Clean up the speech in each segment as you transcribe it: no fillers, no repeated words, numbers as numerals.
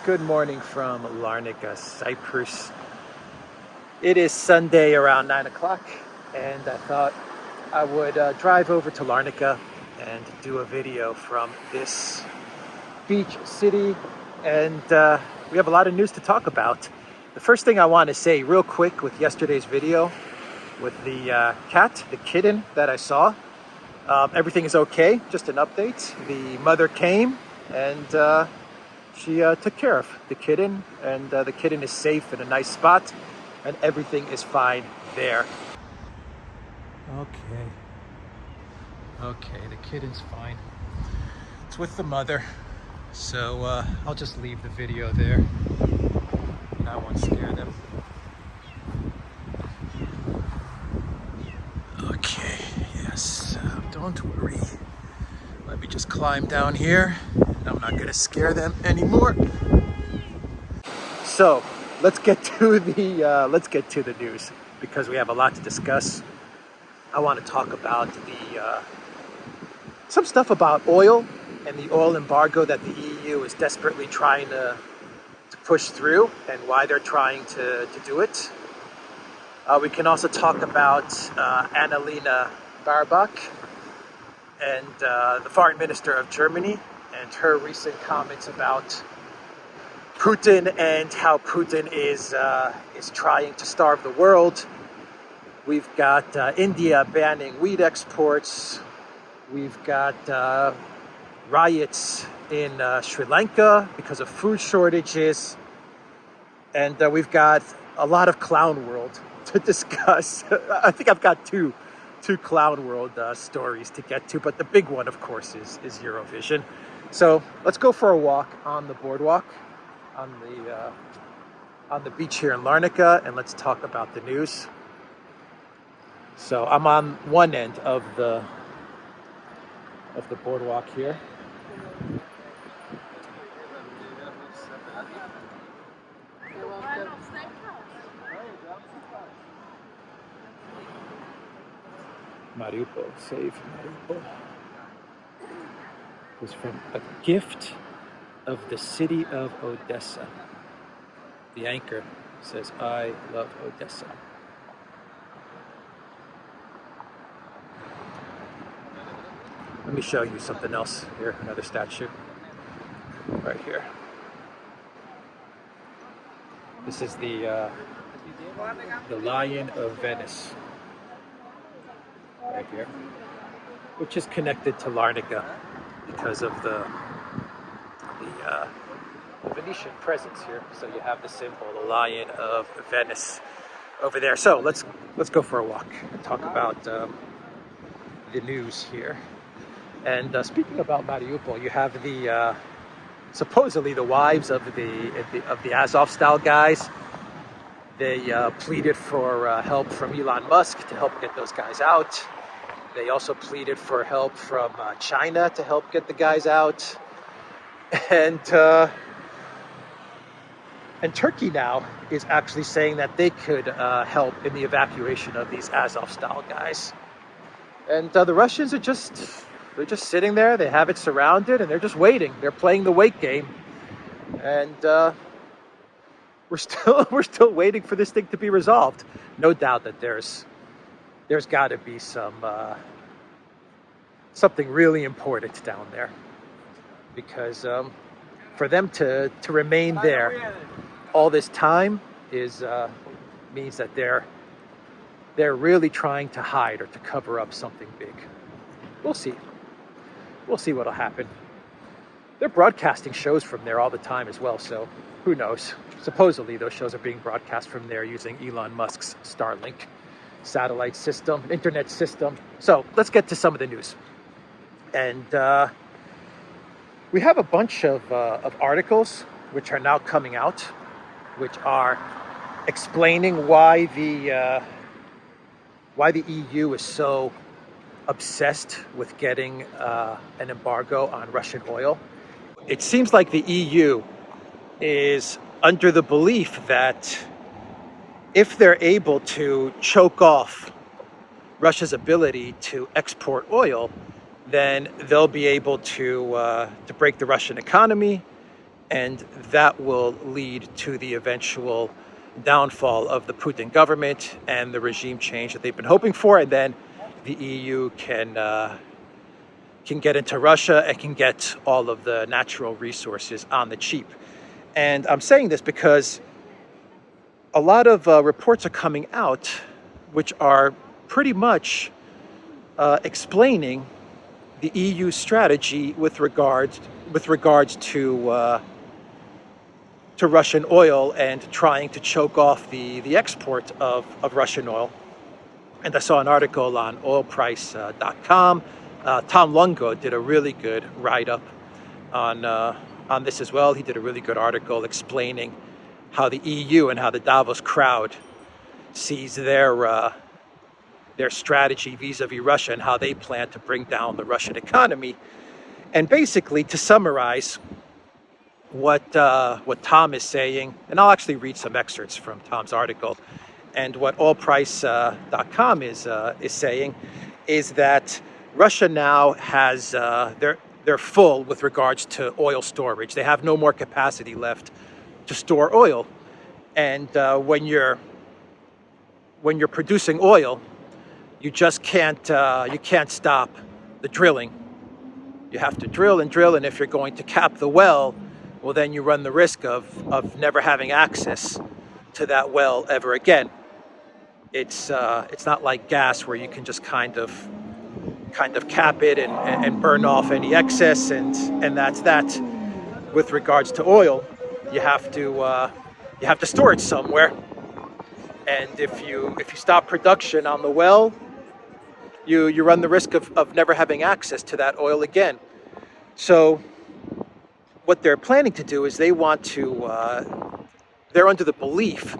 Good morning from Larnaca, Cyprus. It is Sunday around 9 o'clock, and I thought I would drive over to Larnaca and do a video from this beach city. And we have a lot of news to talk about. The first thing I want to say real quick with yesterday's video with the cat, the kitten that I saw, everything is okay, just an update. The mother came and she took care of the kitten, and the kitten is safe in a nice spot, and everything is fine there. Okay, the kitten's fine. It's with the mother, so I'll just leave the video there, and I won't scare them. Okay, yes, don't worry. Let me just climb down here. I'm not going to scare them anymore. So let's get to the news, because we have a lot to discuss. I want to talk about some stuff about oil and the oil embargo that the EU is desperately trying to push through, and why they're trying to do it. We can also talk about Annalena Baerbock and the foreign minister of Germany, and her recent comments about Putin and how Putin is trying to starve the world. We've got India banning wheat exports. We've got riots in Sri Lanka because of food shortages. And we've got a lot of clown world to discuss. I think I've got two clown world stories to get to, but the big one, of course, is Eurovision. So let's go for a walk on the boardwalk on the beach here in Larnaca, and let's talk about the news. So I'm on one end of the boardwalk here. Mariupol, save Mariupol. Was from a gift of the city of Odessa. The anchor says, "I love Odessa." Let me show you something else here, another statue right here. This is the Lion of Venice right here, which is connected to Larnaca because of the Venetian presence here. So you have the symbol, the Lion of Venice, over there. So let's go for a walk and talk about the news here. And speaking about Mariupol, you have the supposedly the wives of the Azov-style guys. They pleaded for help from Elon Musk to help get those guys out. They also pleaded for help from China to help get the guys out. And Turkey now is actually saying that they could help in the evacuation of these Azov-style guys. And the Russians are just sitting there. They have it surrounded, and they're just waiting. They're playing the wait game, and we're still waiting for this thing to be resolved. No doubt that there's got to be something really important down there, because for them to remain there all this time means that they're really trying to hide or to cover up something big. We'll see what'll happen. They're broadcasting shows from there all the time as well, so who knows? Supposedly those shows are being broadcast from there using Elon Musk's Starlink satellite system, internet system. So let's get to some of the news. And we have a bunch of articles which are now coming out, which are explaining why the EU is so obsessed with getting an embargo on Russian oil. It seems like the EU is under the belief that if they're able to choke off Russia's ability to export oil, then they'll be able to break the Russian economy And that will lead to the eventual downfall of the Putin government and the regime change that they've been hoping for. And then the EU can get into Russia and can get all of the natural resources on the cheap. And I'm saying this because a lot of reports are coming out which are pretty much explaining the EU strategy with regards to Russian oil and trying to choke off the export of Russian oil. And I saw an article on oilprice.com. Tom Lungo did a really good write-up on this as well. He did a really good article explaining how the EU and how the Davos crowd sees their strategy vis-a-vis Russia and how they plan to bring down the Russian economy. And basically, to summarize what Tom is saying, and I'll actually read some excerpts from Tom's article, and what oilprice.com is saying is that Russia now has they're full with regards to oil storage. They have no more capacity left to store oil, and when you're producing oil, you just can't stop the drilling. You have to drill, and if you're going to cap the well, well, then you run the risk of never having access to that well ever again. It's not like gas where you can just kind of cap it and burn off any excess, and that's that. With regards to oil, you have to store it somewhere, and if you stop production on the well, you run the risk of never having access to that oil again. So what they're planning to do is they're under the belief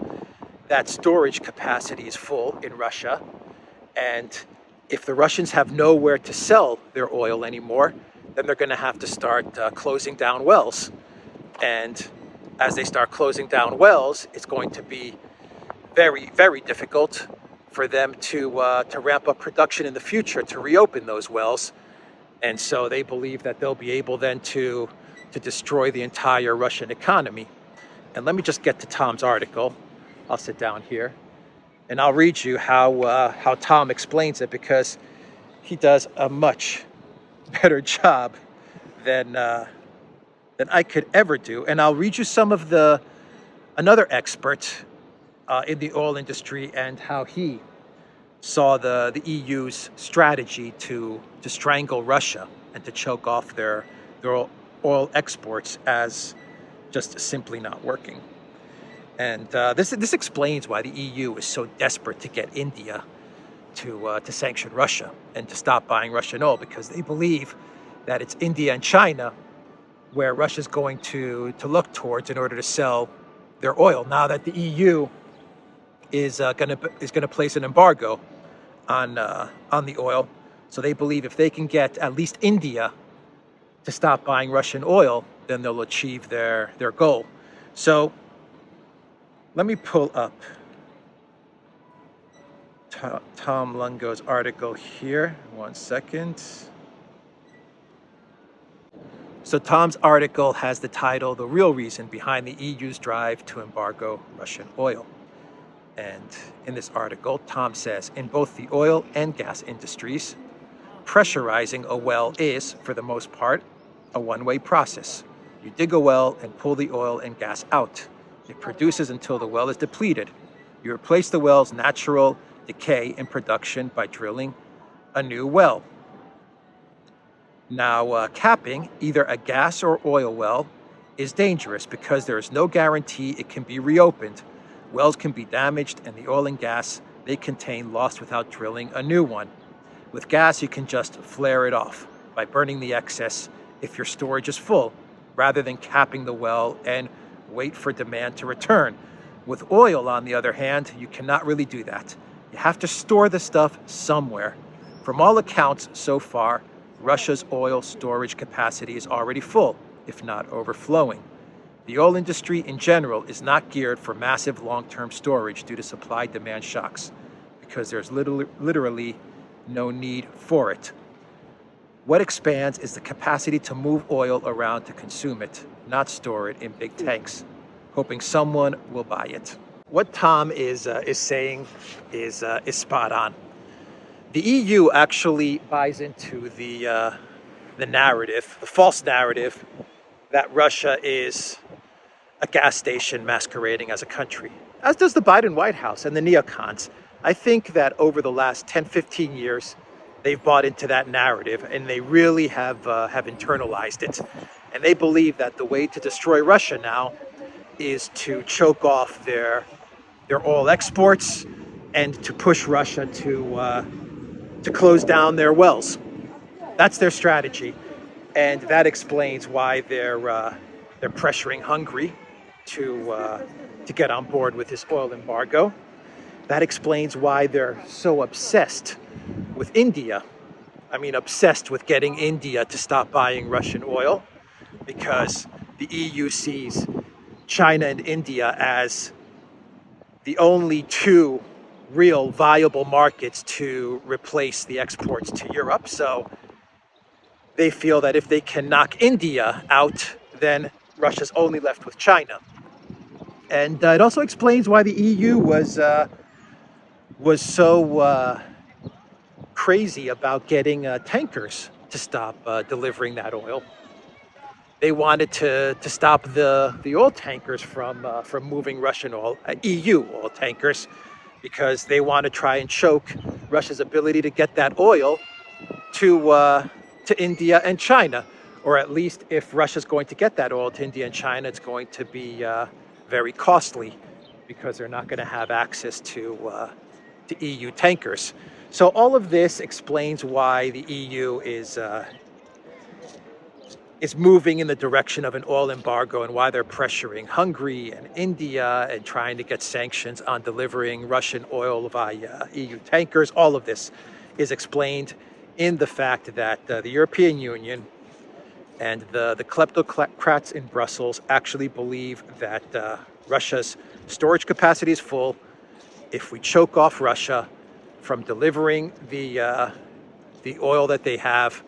that storage capacity is full in Russia, and if the Russians have nowhere to sell their oil anymore, then they're going to have to start closing down wells. And as they start closing down wells, it's going to be very, very difficult for them to ramp up production in the future to reopen those wells. And so they believe that they'll be able then to destroy the entire Russian economy. And let me just get to Tom's article. I'll sit down here and I'll read you how Tom explains it, because he does a much better job than I could ever do. And I'll read you some of another expert in the oil industry and how he saw the EU's strategy to strangle Russia and to choke off their oil exports as just simply not working. And this explains why the EU is so desperate to get India to sanction Russia and to stop buying Russian oil, because they believe that it's India and China where Russia's going to look towards in order to sell their oil. Now that the EU is going to place an embargo on the oil, so they believe if they can get at least India to stop buying Russian oil, then they'll achieve their goal. So let me pull up Tom Lungo's article here. 1 second. So Tom's article has the title, "The Real Reason Behind the EU's Drive to Embargo Russian Oil." And in this article, Tom says, in both the oil and gas industries, pressurizing a well is, for the most part, a one-way process. You dig a well and pull the oil and gas out. It produces until the well is depleted. You replace the well's natural decay in production by drilling a new well. Now, capping either a gas or oil well is dangerous because there is no guarantee it can be reopened. Wells can be damaged, and the oil and gas they contain lost without drilling a new one. With gas, you can just flare it off by burning the excess if your storage is full, rather than capping the well and wait for demand to return. With oil, on the other hand, you cannot really do that. You have to store the stuff somewhere. From all accounts so far, Russia's oil storage capacity is already full, if not overflowing. The oil industry in general is not geared for massive long-term storage due to supply-demand shocks, because there's literally no need for it. What expands is the capacity to move oil around to consume it. not store it in big tanks, hoping someone will buy it. What Tom is saying is spot on. The EU actually buys into the narrative, the false narrative, that Russia is a gas station masquerading as a country, as does the Biden White House and the neocons. I think that over the last 10, 15 years, they've bought into that narrative, and they really have internalized it. And they believe that the way to destroy Russia now is to choke off their oil exports and to push Russia to close down their wells. That's their strategy, and that explains why they're pressuring Hungary to get on board with this oil embargo. That explains why they're so obsessed with India. I mean, obsessed with getting India to stop buying Russian oil, because the EU sees China and India as the only two real viable markets to replace the exports to Europe. So they feel that if they can knock India out, then Russia's only left with China. And it also explains why the EU was so crazy about getting tankers to stop delivering that oil. They wanted to stop the oil tankers from moving Russian oil, EU oil tankers, because they want to try and choke Russia's ability to get that oil to India and China. Or at least if Russia's going to get that oil to India and China, it's going to be very costly, because they're not going to have access to EU tankers. So all of this explains why the EU is moving in the direction of an oil embargo, and why they're pressuring Hungary and India and trying to get sanctions on delivering Russian oil via EU tankers. All of this is explained in the fact that the European Union and the kleptocrats in Brussels actually believe that Russia's storage capacity is full. If we choke off Russia from delivering the oil that they have,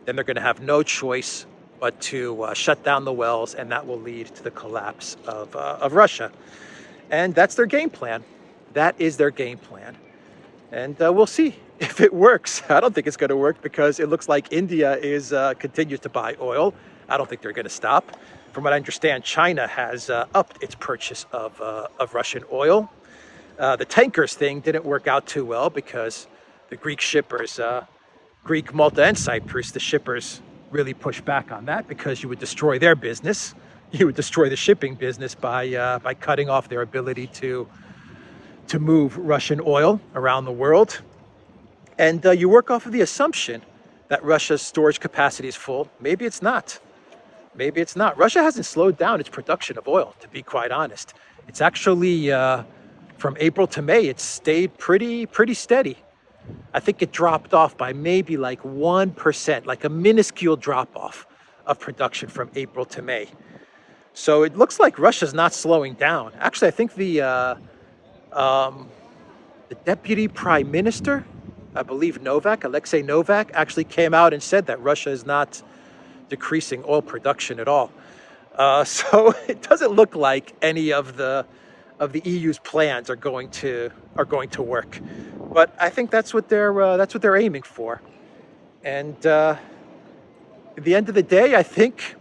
then they're going to have no choice but to shut down the wells, and that will lead to the collapse of Russia. And that's their game plan. That is their game plan. And we'll see if it works. I don't think it's going to work, because it looks like India continues to buy oil. I don't think they're going to stop. From what I understand, China has upped its purchase of Russian oil. The tankers thing didn't work out too well, because the Greek shippers, Greek, Malta, and Cyprus, the shippers really pushed back on that, because you would destroy their business. You would destroy the shipping business by cutting off their ability to move Russian oil around the world. And you work off of the assumption that Russia's storage capacity is full. Maybe it's not. Maybe it's not. Russia hasn't slowed down its production of oil, to be quite honest. It's actually, from April to May, it's stayed pretty steady. I think it dropped off by maybe like 1%, like a minuscule drop off of production from April to May. So it looks like Russia's not slowing down. Actually, I think the deputy prime minister, I believe Alexei Novak, actually came out and said that Russia is not decreasing oil production at all. So it doesn't look like any of the EU's plans are going to work. But I think that's what they're aiming for. And at the end of the day, I think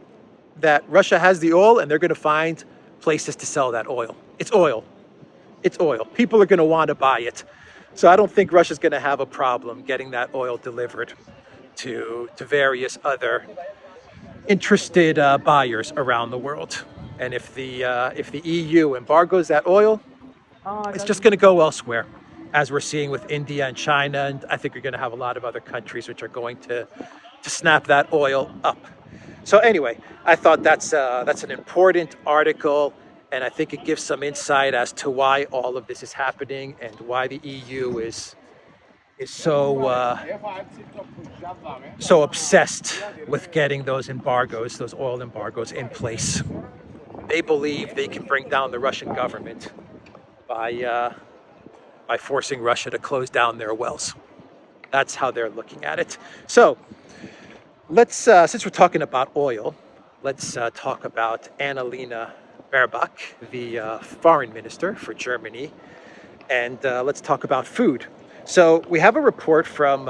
that Russia has the oil, and they're going to find places to sell that oil. It's oil. It's oil. People are going to want to buy it. So I don't think Russia's going to have a problem getting that oil delivered to various other interested buyers around the world. And if the EU embargoes that oil, it's just going to go elsewhere, as we're seeing with India and China. And I think you're going to have a lot of other countries which are going to snap that oil up. So anyway, I thought that's an important article, and I think it gives some insight as to why all of this is happening and why the EU is so obsessed with getting those embargoes, those oil embargoes, in place. They believe they can bring down the Russian government by forcing Russia to close down their wells. That's how they're looking at it. So let's, since we're talking about oil, let's talk about Annalena Baerbock, the foreign minister for Germany, and let's talk about food. So we have a report from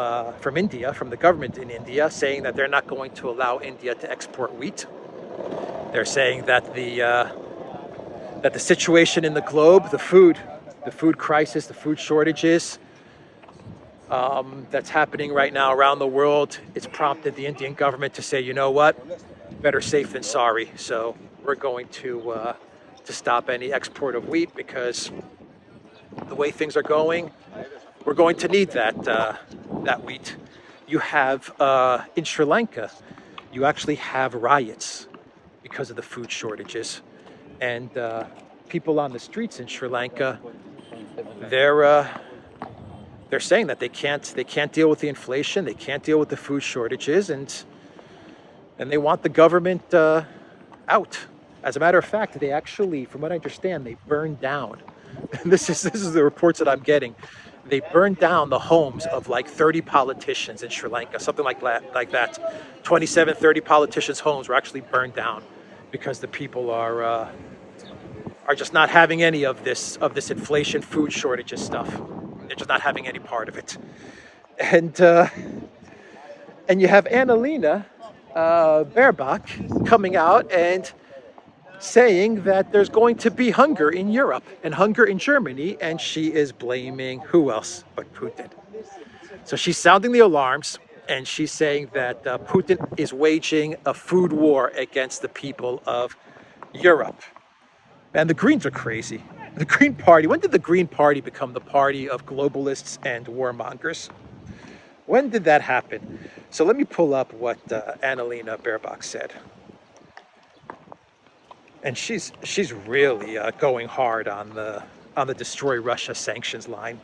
India, from the government in India, saying that they're not going to allow India to export wheat. They're saying that the situation in the globe, the food crisis, the food shortages that's happening right now around the world, it's prompted the Indian government to say, you know what, better safe than sorry. So we're going to stop any export of wheat, because the way things are going, we're going to need that wheat. You have in Sri Lanka, you actually have riots because of the food shortages, and people on the streets in Sri Lanka, they're saying that they can't deal with the inflation, they can't deal with the food shortages, and they want the government out. As a matter of fact, they actually, from what I understand, they burned down. This is the reports that I'm getting. They burned down the homes of like 30 politicians in Sri Lanka, something like that. 27, 30 politicians' homes were actually burned down because the people are just not having any of this inflation, food shortages stuff. They're just not having any part of it. And you have Annalena Baerbock coming out and saying that there's going to be hunger in Europe and hunger in Germany, and she is blaming who else but Putin. So she's sounding the alarms, and she's saying that Putin is waging a food war against the people of Europe. And the Greens are crazy. The Green Party, when did the Green Party become the party of globalists and warmongers? When did that happen? So let me pull up what Annalena Baerbock said. And she's really going hard on the destroy Russia sanctions line.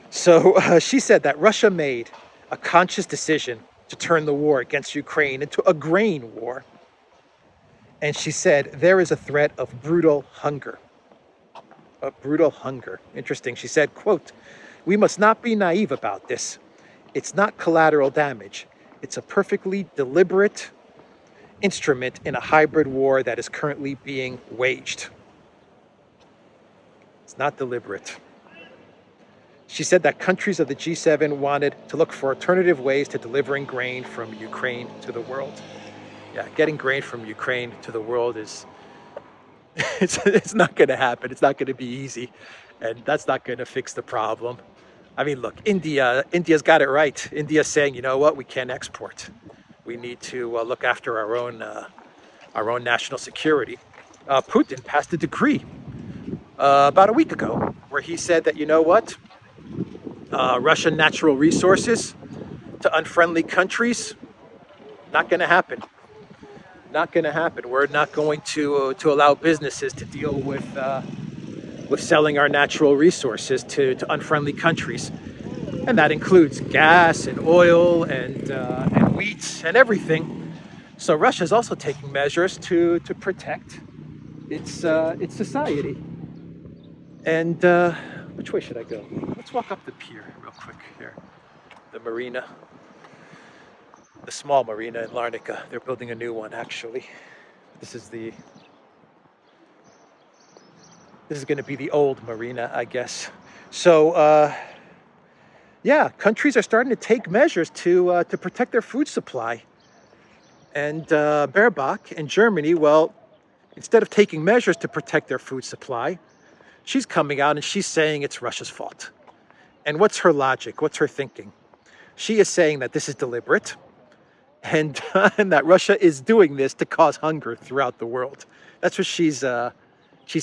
So she said that Russia made a conscious decision to turn the war against Ukraine into a grain war. And she said there is a threat of brutal hunger. Of brutal hunger. Interesting. She said, quote, "We must not be naive about this. It's not collateral damage. It's a perfectly deliberate instrument in a hybrid war that is currently being waged." It's not deliberate. She said that countries of the G7 wanted to look for alternative ways to delivering grain from Ukraine to the world. Yeah, getting grain from Ukraine to the world is it's not going to happen. It's not going to be easy, and that's not going to fix the problem. I mean, look, India's got it right. India's saying, you know what, we can't export. We need to look after our own national security. Putin passed a decree about a week ago where he said that, you know what, Russian natural resources to unfriendly countries, not going to happen. Not going to happen. We're not going to allow businesses to deal with selling our natural resources to unfriendly countries, and that includes gas and oil and wheat and everything. So Russia is also taking measures to protect its society. And which way should I go? Let's walk up the pier real quick here. The marina. The small marina in Larnaca. They're building a new one, actually. This is going to be the old marina, I guess. So, yeah, countries are starting to take measures to protect their food supply. And Baerbock in Germany, well, instead of taking measures to protect their food supply, she's coming out and she's saying it's Russia's fault. And what's her logic? What's her thinking? She is saying that this is deliberate, and that Russia is doing this to cause hunger throughout the world. That's what she's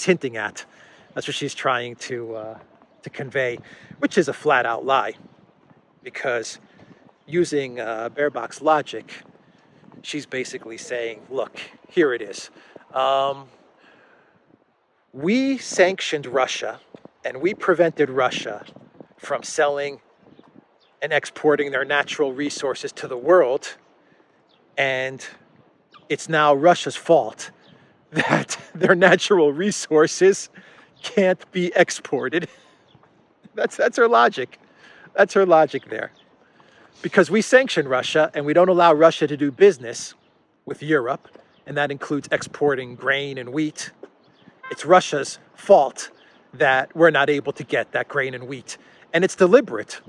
hinting at. That's what she's trying to convey, which is a flat-out lie. Because using Baerbock's logic, she's basically saying, look, here it is. We sanctioned Russia, and we prevented Russia from selling and exporting their natural resources to the world. And it's now Russia's fault that their natural resources can't be exported. That's her logic. That's her logic there. Because we sanction Russia and we don't allow Russia to do business with Europe and that includes exporting grain and wheat. It's Russia's fault that we're not able to get that grain and wheat, and it's deliberate.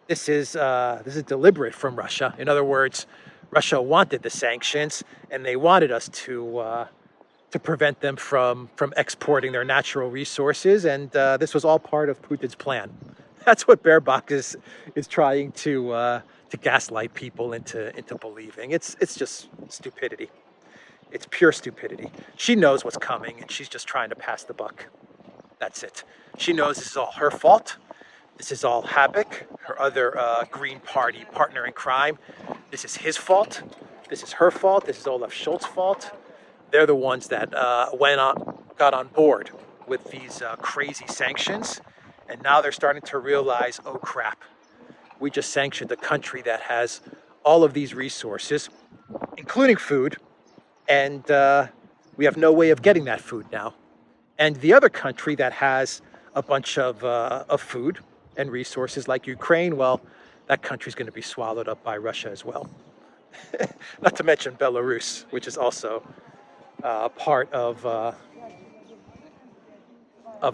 This is deliberate from Russia. In other words, Russia wanted the sanctions, and they wanted us to prevent them from exporting their natural resources, and this was all part of Putin's plan. That's what Baerbock is trying to gaslight people into believing. It's just stupidity. It's pure stupidity. She knows what's coming, and she's just trying to pass the buck. That's it. She knows this is all her fault. This is all Habeck, her other Green Party partner in crime. This is his fault. This is her fault. This is Olaf Scholz's fault. They're the ones that got on board with these crazy sanctions, and now they're starting to realize, oh crap, we just sanctioned a country that has all of these resources, including food, and we have no way of getting that food now. And the other country that has a bunch of food and resources like Ukraine, well, that country's going to be swallowed up by Russia as well. Not to mention Belarus, which is also part of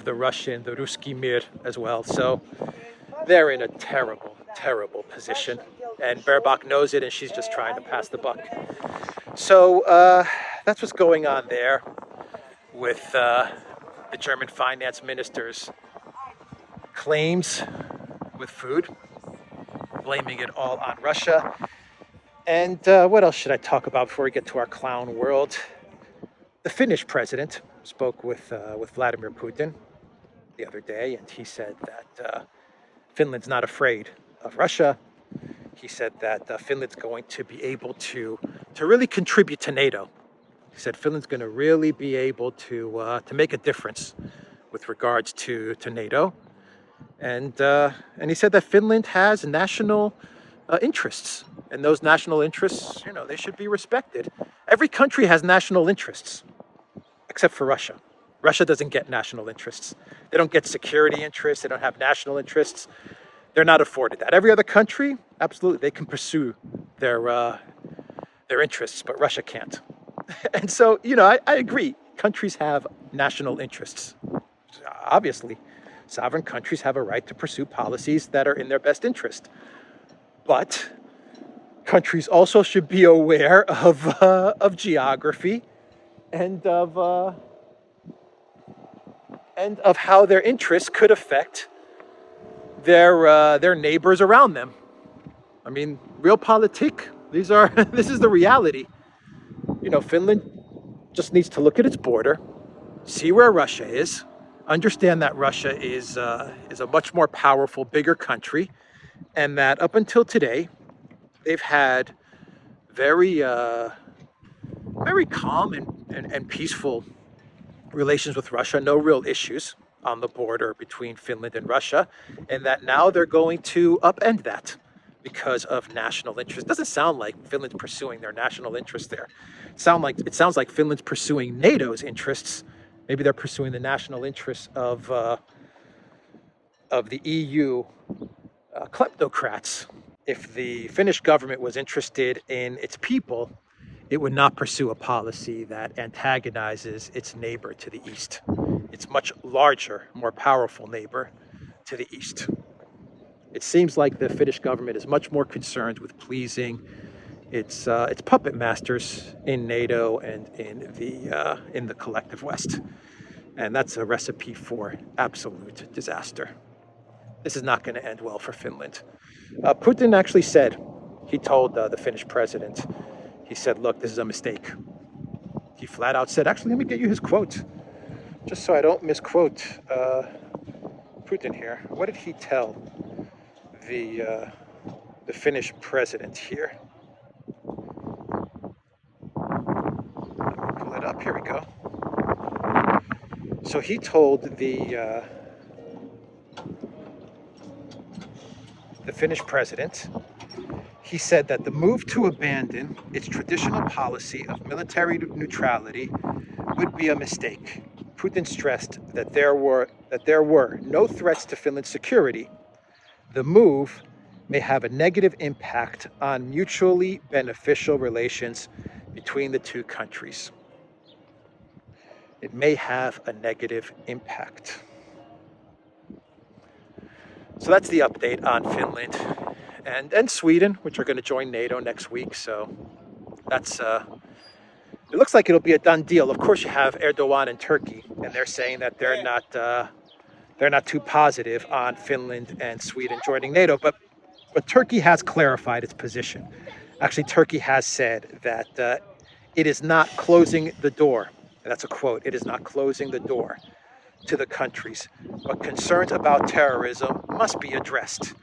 the Russian, the Ruski Mir as well. So they're in a terrible, terrible position. And Baerbock knows it, and she's just trying to pass the buck. So that's what's going on there with the German finance minister's claims with food, blaming it all on Russia. And what else should I talk about before we get to our clown world? The Finnish president spoke with Vladimir Putin the other day, and he said that Finland's not afraid of Russia. He said that Finland's going to be able to really contribute to NATO. He said Finland's going to really be able to make a difference with regards to NATO, and he said that Finland has national interests, and those national interests, they should be respected. Every country has national interests, except for Russia. Russia doesn't get national interests. They don't get security interests. They don't have national interests. They're not afforded that. Every other country, absolutely, they can pursue their interests, but Russia can't. And so, I agree. Countries have national interests. Obviously, sovereign countries have a right to pursue policies that are in their best interest. But countries also should be aware of geography and of how their interests could affect their neighbors around them. I mean, realpolitik. This is the reality. Finland just needs to look at its border, see where Russia is, understand that Russia is a much more powerful, bigger country, and that up until today, they've had very calm and peaceful relations with Russia, no real issues on the border between Finland and Russia, and that now they're going to upend that because of national interest. It doesn't sound like Finland's pursuing their national interest there. It sounds like Finland's pursuing NATO's interests. Maybe they're pursuing the national interests of the EU kleptocrats. If the Finnish government was interested in its people, it would not pursue a policy that antagonizes its neighbor to the east. Its much larger, more powerful neighbor to the east. It seems like the Finnish government is much more concerned with pleasing its puppet masters in NATO and in the collective West, and that's a recipe for absolute disaster. This is not going to end well for Finland. Putin actually said, he told the Finnish president, he said, "Look, this is a mistake." He flat out said, actually, let me get you his quote, just so I don't misquote Putin here. What did he tell the Finnish president here? Let me pull it up. Here we go. So he told the Finnish president, he said that the move to abandon its traditional policy of military neutrality would be a mistake. Putin stressed that there were no threats to Finland's security. The move may have a negative impact on mutually beneficial relations between the two countries. It may have a negative impact. So that's the update on Finland and Sweden, which are going to join NATO next week. So that's it looks like it'll be a done deal. Of course, you have Erdogan and Turkey, and they're saying that they're not too positive on Finland and Sweden joining NATO. But Turkey has clarified its position. Actually, Turkey has said that it is not closing the door. And that's a quote. It is not closing the door to the countries, but concerns about terrorism must be addressed,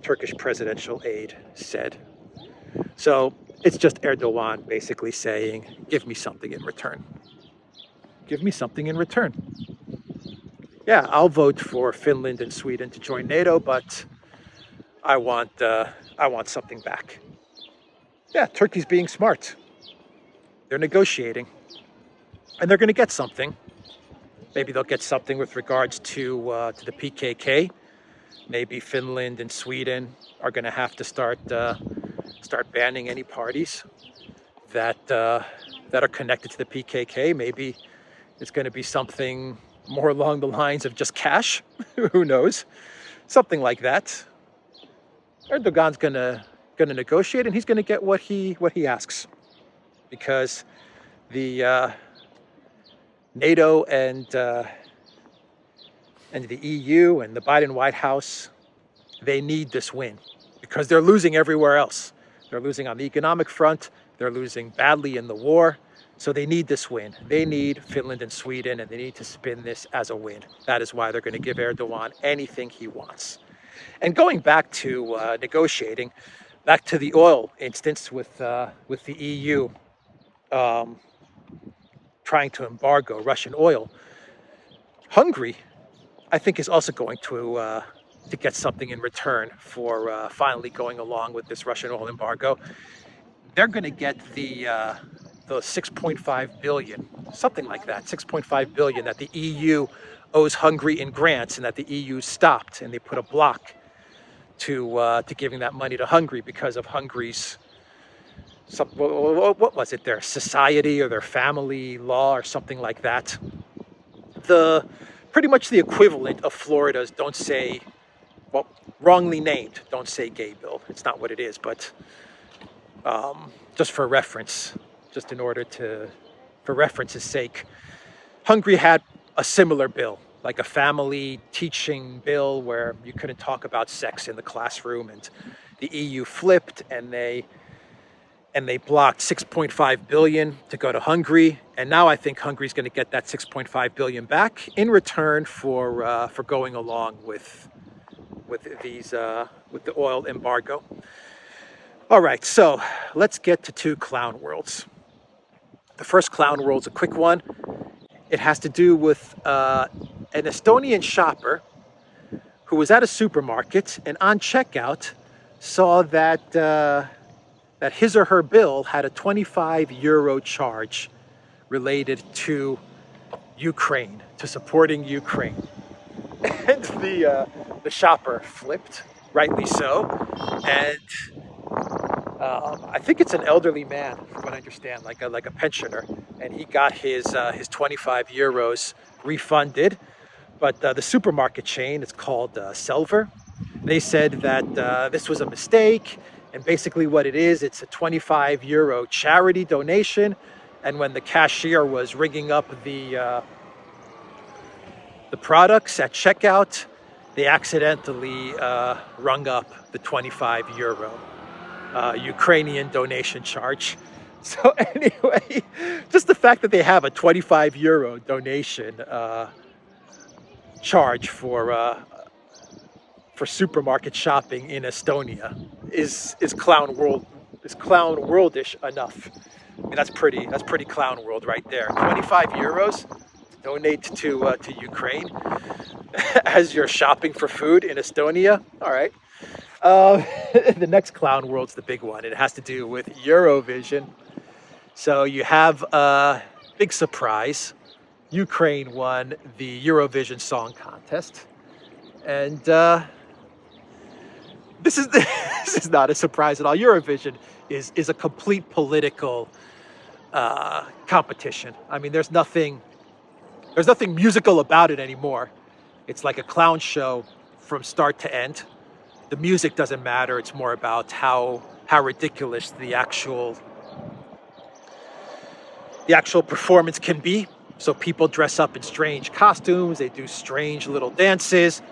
Turkish presidential aide said. So it's just Erdogan basically saying, give me something in return. Give me something in return. Yeah, I'll vote for Finland and Sweden to join NATO, but I want something back. Yeah, Turkey's being smart. They're negotiating, and they're going to get something. Maybe they'll get something with regards to the PKK. Maybe Finland and Sweden are going to have to start banning any parties that are connected to the PKK. Maybe it's going to be something more along the lines of just cash. Who knows? Something like that. Erdogan's going to negotiate, and he's going to get what he asks, because the NATO and the EU and the Biden White House, they need this win because they're losing everywhere else. They're losing on the economic front. They're losing badly in the war. So they need this win. They need Finland and Sweden, and they need to spin this as a win. That is why they're going to give Erdogan anything he wants. And going back to negotiating, back to the oil instance with the EU trying to embargo Russian oil, Hungary, I think, is also going to get something in return for finally going along with this Russian oil embargo. They're going to get the 6.5 billion, something like that, 6.5 billion that the EU owes Hungary in grants, and that the EU stopped, and they put a block to giving that money to Hungary because of Hungary's what was it, their society or their family law or something like that. Pretty much the equivalent of Florida's don't say, well, wrongly named, don't say gay bill. It's not what it is, but just for reference, just in order for reference's sake, Hungary had a similar bill, like a family teaching bill where you couldn't talk about sex in the classroom, and the EU flipped and they blocked 6.5 billion to go to Hungary, and now I think Hungary's going to get that 6.5 billion back in return for going along with the oil embargo. All right, so let's get to two clown worlds. The first clown world's a quick one. It has to do with an Estonian shopper who was at a supermarket and on checkout saw that his or her bill had a 25 euro charge related to Ukraine, to supporting Ukraine. And the shopper flipped, rightly so. And I think it's an elderly man, from what I understand, like a pensioner. And he got his 25 euros refunded. But the supermarket chain, it's called Selver. They said that this was a mistake. And basically what it is, it's a 25 euro charity donation. And when the cashier was ringing up the products at checkout, they accidentally rung up the 25 euro Ukrainian donation charge. So anyway, just the fact that they have a 25 euro donation charge for supermarket shopping in Estonia is clown worldish enough. I mean, that's pretty clown world right there. 25 euros to donate to Ukraine as you're shopping for food in Estonia. All right. The next clown world's the big one. It has to do with Eurovision. So you have a big surprise. Ukraine won the Eurovision Song Contest, and this is not a surprise at all. Eurovision is a complete political competition. I mean, there's nothing musical about it anymore. It's like a clown show from start to end. The music doesn't matter. It's more about how ridiculous the actual performance can be. So people dress up in strange costumes, they do strange little dances,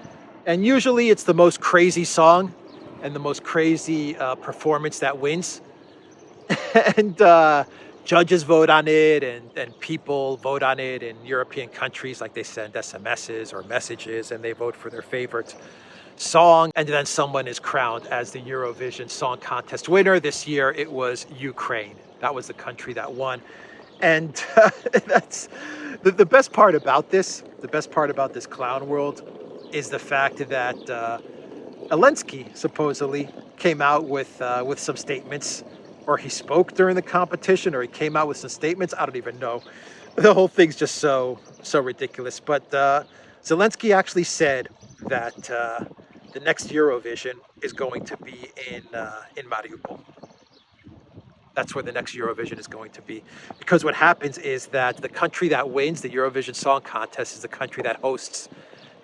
and usually it's the most crazy song and the most crazy performance that wins. And judges vote on it, and people vote on it in European countries. Like, they send SMSs or messages and they vote for their favorite song, and then someone is crowned as the Eurovision Song Contest winner. This year it was Ukraine. That was the country that won. And that's the best part about this. The best part about this clown world is the fact that Zelensky supposedly came out with some statements, or he spoke during the competition, or he came out with some statements. I don't even know. The whole thing's just so ridiculous. But Zelensky actually said that the next Eurovision is going to be in Mariupol. That's where the next Eurovision is going to be. Because what happens is that the country that wins the Eurovision Song Contest is the country that hosts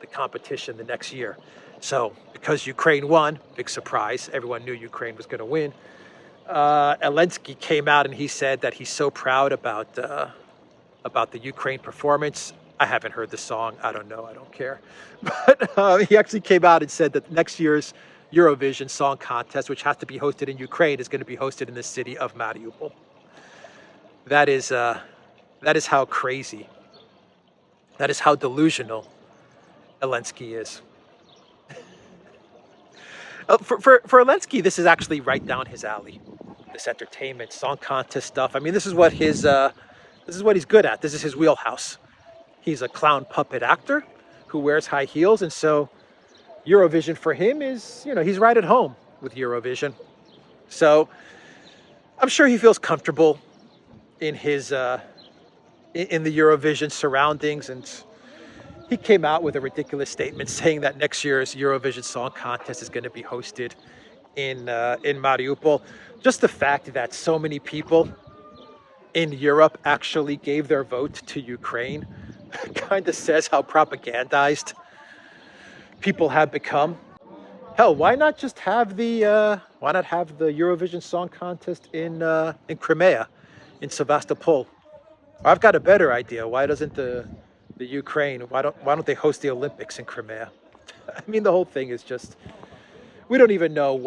the competition the next year. So because Ukraine won, big surprise, everyone knew Ukraine was going to win. Zelensky came out and he said that he's so proud about the Ukraine performance. I haven't heard the song. I don't know. I don't care. But he actually came out and said that next year's Eurovision Song Contest, which has to be hosted in Ukraine, is going to be hosted in the city of Mariupol. That is how crazy, that is how delusional Zelensky is. For Zelensky, this is actually right down his alley. This entertainment, song contest stuff. I mean, this is what he's good at. This is his wheelhouse. He's a clown puppet actor who wears high heels, and so Eurovision for him is, he's right at home with Eurovision. So I'm sure he feels comfortable in his in the Eurovision surroundings, and he came out with a ridiculous statement saying that next year's Eurovision Song Contest is going to be hosted in Mariupol. Just the fact that so many people in Europe actually gave their vote to Ukraine kind of says how propagandized people have become. Hell, why not just have the Eurovision Song Contest in Crimea, in Sevastopol? I've got a better idea. Why doesn't the Ukraine? Why don't they host the Olympics in Crimea? I mean, the whole thing is just, we don't even know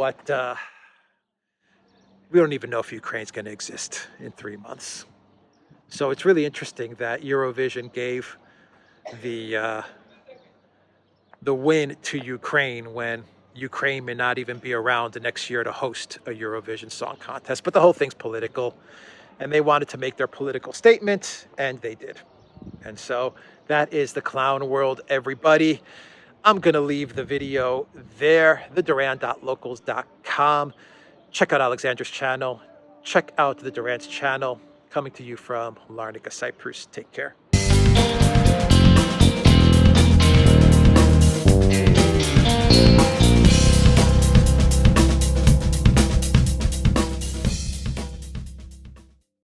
if Ukraine's going to exist in 3 months. So it's really interesting that Eurovision gave the win to Ukraine when Ukraine may not even be around the next year to host a Eurovision Song Contest. But the whole thing's political, and they wanted to make their political statement, and they did. And so that is the clown world, everybody. I'm going to leave the video there, theduran.locals.com. Check out Alexander's channel. Check out the Duran's channel, coming to you from Larnaca, Cyprus. Take care.